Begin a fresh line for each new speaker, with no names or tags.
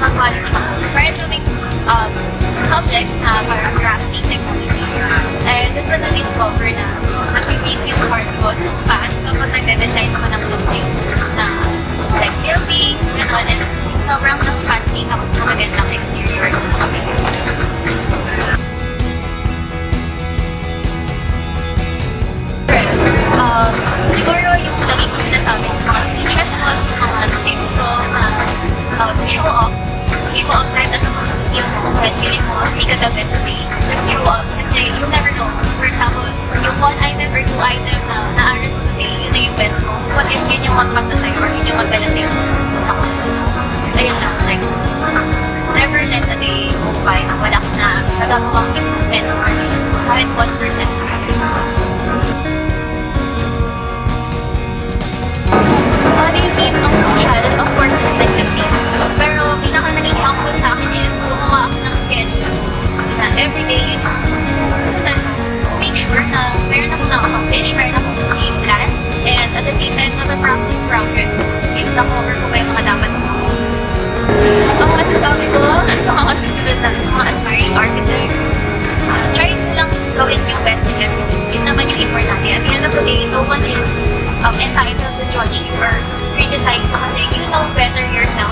ng college ako. Prior to this subject na parang crafting technology. And doon ko na-discover na nag-beat yung heart ko ng fast kapag nagde-design ako ng something na like buildings, gano'n. And sobrang fascinate ako sa magandang exterior. Siguro yung lagi ko sinasabi sa mga speeches ko, sa mga tips ko na to show up kahit ano yung kahit feeling mo hindi ka the best today, just show up kasi you never know. For example, yung one item or two item na naaral mo today, yun na yung best mo. What if yun yung magpasa sa'yo or yun yung magdala sa'yo to success? Ayun lang, like, never let a day go by na wala ka na nagagawang improvement sa sarili. Kahit 1%. Studying tips ang crucial, of course, is discipline. Pero pinaka naging helpful sa akin is gumawa ako ng schedule na everyday yun yung susundan ko to make sure na meron akong na-accomplish, meron akong game plan, and at the same time, natatrack yung progress if na-cover ko ba yung mga dapat kong ako. Ang masasabi ko sa mga susunod na, sa mga aspiring architects, try nyo lang gawin yung best in everything. Yun naman yung importante. At the end of the day, no one is entitled to judge you or criticize you kasi you know better yourself